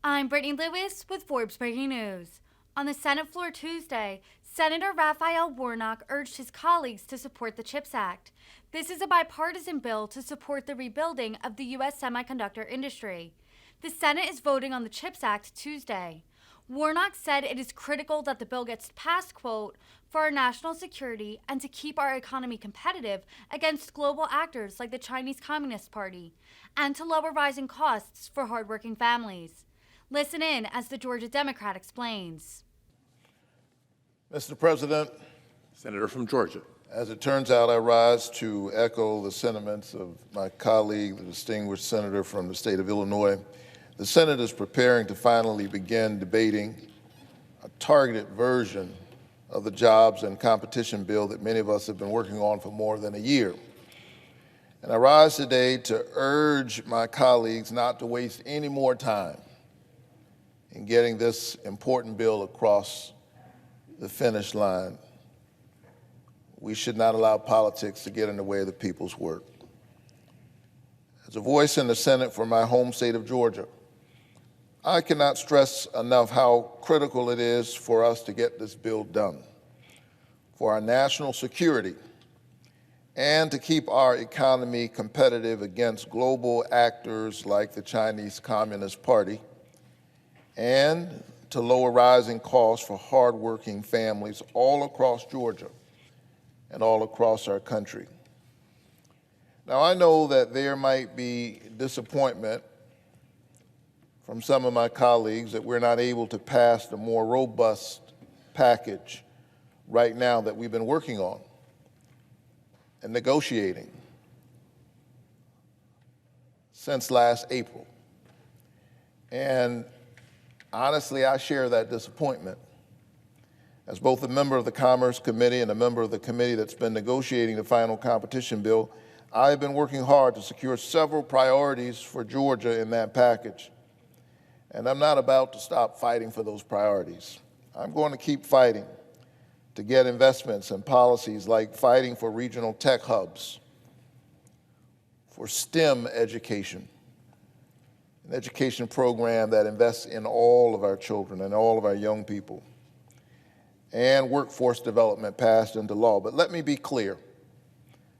I'm Brittany Lewis with Forbes Breaking News. On the Senate floor Tuesday, Senator Raphael Warnock urged his colleagues to support the CHIPS Act. This is a bipartisan bill to support the rebuilding of the U.S. semiconductor industry. The Senate is voting on the CHIPS Act Tuesday. Warnock said it is critical that the bill gets passed, quote, for our national security and to keep our economy competitive against global actors like the Chinese Communist Party, and to lower rising costs for hardworking families. Listen in as the Georgia Democrat explains. Mr. President, Senator from Georgia. as it turns out, I rise to echo the sentiments of my colleague, the distinguished senator from the state of Illinois. The Senate is preparing to finally begin debating a targeted version of the jobs and competition bill that many of us have been working on for more than a year. And I rise today to urge my colleagues not to waste any more time in getting this important bill across the finish line. We should not allow politics to get in the way of the people's work. As a voice in the Senate for my home state of Georgia, I cannot stress enough how critical it is for us to get this bill done, for our national security, and to keep our economy competitive against global actors like the Chinese Communist Party, and to lower rising costs for hardworking families all across Georgia and all across our country. Now, I know that there might be disappointment from some of my colleagues that we're not able to pass the more robust package right now that we've been working on and negotiating since last April. And honestly, I share that disappointment. As both a member of the Commerce Committee and a member of the committee that's been negotiating the final competition bill, I have been working hard to secure several priorities for Georgia in that package. And I'm not about to stop fighting for those priorities. I'm going to keep fighting to get investments and policies like fighting for regional tech hubs, for STEM education, an education program that invests in all of our children and all of our young people, and workforce development passed into law. But let me be clear.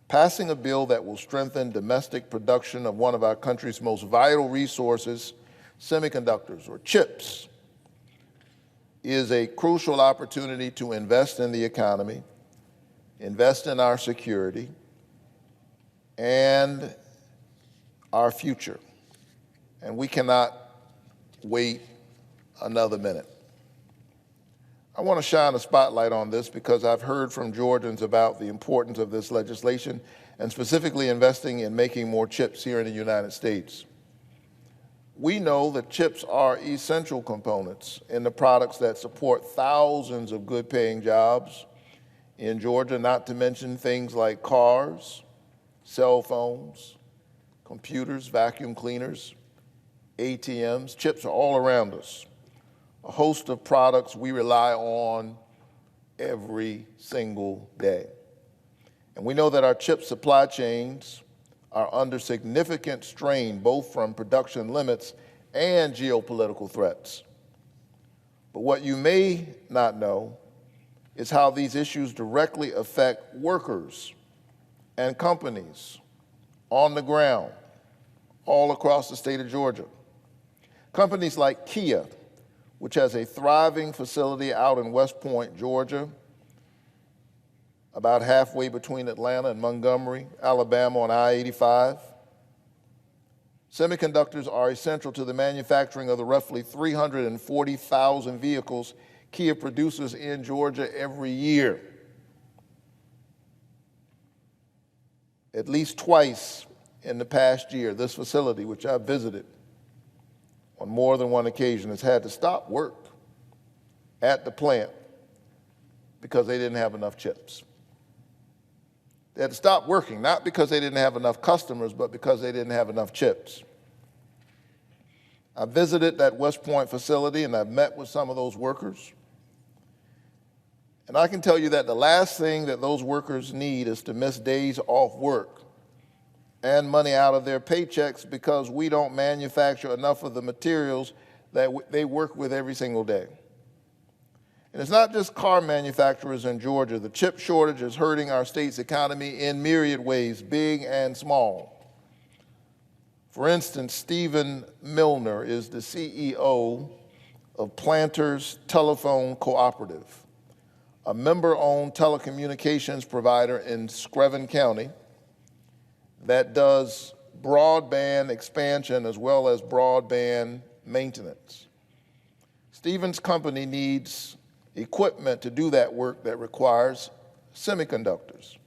Passing a bill that will strengthen domestic production of one of our country's most vital resources, semiconductors or chips, is a crucial opportunity to invest in the economy, invest in our security, and our future. And we cannot wait another minute. I want to shine a spotlight on this because I've heard from Georgians about the importance of this legislation and specifically investing in making more chips here in the United States. We know that chips are essential components in the products that support thousands of good-paying jobs in Georgia, not to mention things like cars, cell phones, computers, vacuum cleaners, ATMs. Chips are all around us. A host of products we rely on every single day. And we know that our chip supply chains are under significant strain, both from production limits and geopolitical threats. But what you may not know is how these issues directly affect workers and companies on the ground all across the state of Georgia. Companies like Kia, which has a thriving facility out in West Point, Georgia, about halfway between Atlanta and Montgomery, Alabama on I-85. Semiconductors are essential to the manufacturing of the roughly 340,000 vehicles Kia produces in Georgia every year. At least twice in the past year, this facility, which I've visited on more than one occasion, has had to stop work at the plant because they didn't have enough chips. They had to stop working, not because they didn't have enough customers, but because they didn't have enough chips. I visited that West Point facility and I've met with some of those workers. And I can tell you that the last thing that those workers need is to miss days off work and money out of their paychecks because we don't manufacture enough of the materials that they work with every single day. And it's not just car manufacturers in Georgia. The chip shortage is hurting our state's economy in myriad ways, big and small. For instance, Stephen Milner is the CEO of Planters Telephone Cooperative, a member-owned telecommunications provider in Screven County that does broadband expansion as well as broadband maintenance. Stephen's company needs equipment to do that work that requires semiconductors.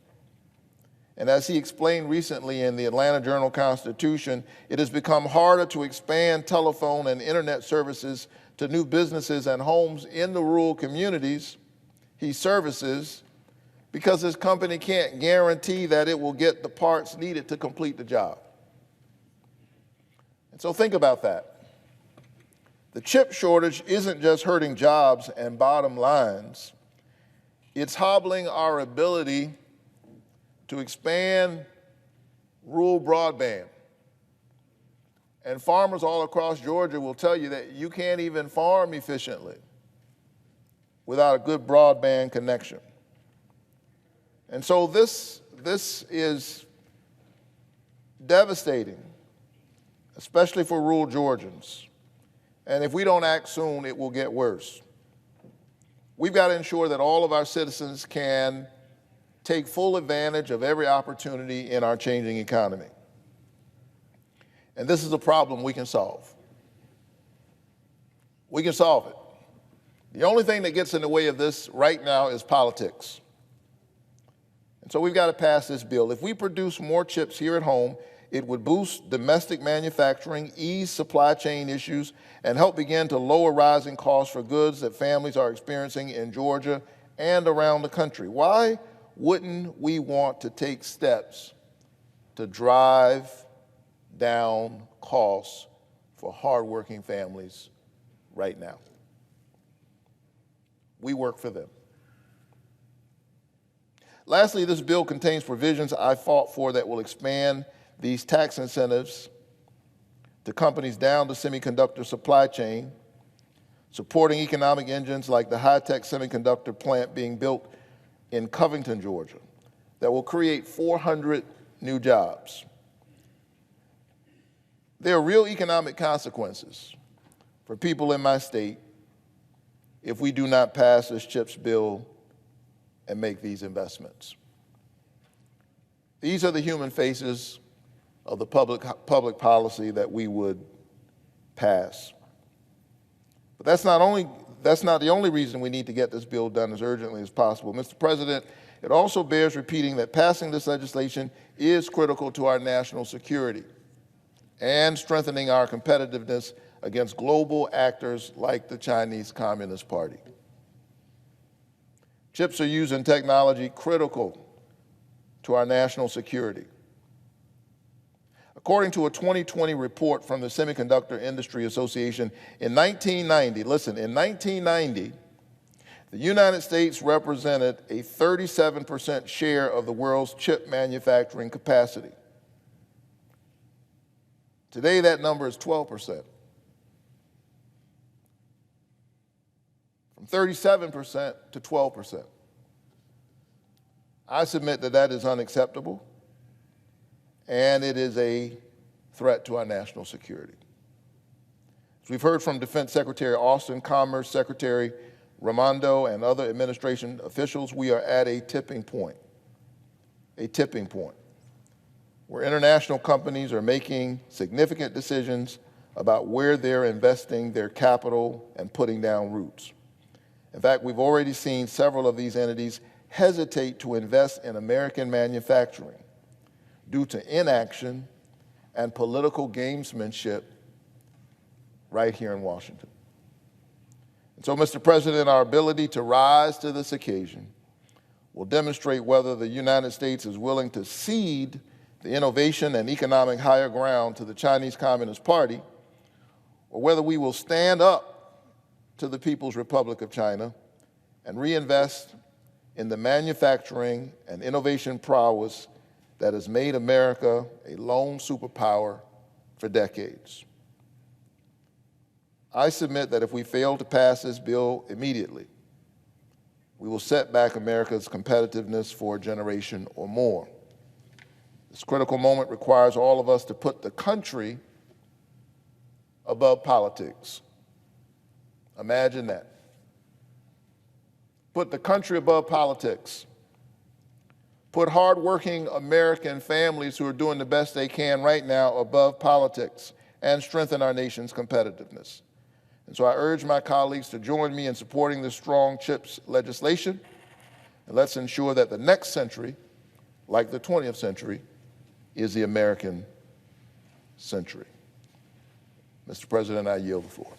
And as he explained recently in the Atlanta Journal-Constitution, it has become harder to expand telephone and internet services to new businesses and homes in the rural communities he services because his company can't guarantee that it will get the parts needed to complete the job. And so think about that. The chip shortage isn't just hurting jobs and bottom lines, it's hobbling our ability to expand rural broadband. And farmers all across Georgia will tell you that you can't even farm efficiently without a good broadband connection. And so this is devastating, especially for rural Georgians. And if we don't act soon, it will get worse. We've got to ensure that all of our citizens can take full advantage of every opportunity in our changing economy. And this is a problem we can solve. We can solve it. The only thing that gets in the way of this right now is politics. And so we've got to pass this bill. If we produce more chips here at home, it would boost domestic manufacturing, ease supply chain issues, and help begin to lower rising costs for goods that families are experiencing in Georgia and around the country. Why wouldn't we want to take steps to drive down costs for hardworking families right now? We work for them. Lastly, this bill contains provisions I fought for that will expand these tax incentives to companies down the semiconductor supply chain, supporting economic engines like the high-tech semiconductor plant being built in Covington, Georgia, that will create 400 new jobs. There are real economic consequences for people in my state if we do not pass this CHIPS bill and make these investments. These are the human faces of the public policy that we would pass. But that's not the only reason we need to get this bill done as urgently as possible. Mr. President, it also bears repeating that passing this legislation is critical to our national security and strengthening our competitiveness against global actors like the Chinese Communist Party. Chips are used in technology critical to our national security. According to a 2020 report from the Semiconductor Industry Association, in 1990, listen, in 1990, the United States represented a 37% share of the world's chip manufacturing capacity. Today, that number is 12%. From 37% to 12%. I submit that that is unacceptable, and it is a threat to our national security. As we've heard from Defense Secretary Austin, Commerce Secretary Raimondo, and other administration officials, we are at a tipping point, where international companies are making significant decisions about where they're investing their capital and putting down roots. In fact, we've already seen several of these entities hesitate to invest in American manufacturing due to inaction and political gamesmanship right here in Washington. And so, Mr. President, our ability to rise to this occasion will demonstrate whether the United States is willing to cede the innovation and economic higher ground to the Chinese Communist Party, or whether we will stand up to the People's Republic of China and reinvest in the manufacturing and innovation prowess that has made America a lone superpower for decades. I submit that if we fail to pass this bill immediately, we will set back America's competitiveness for a generation or more. This critical moment requires all of us to put the country above politics. Imagine that. Put the country above politics. Put hardworking American families who are doing the best they can right now above politics and strengthen our nation's competitiveness. And so I urge my colleagues to join me in supporting this strong CHIPS legislation, and let's ensure that the next century, like the 20th century, is the American century. Mr. President, I yield the floor.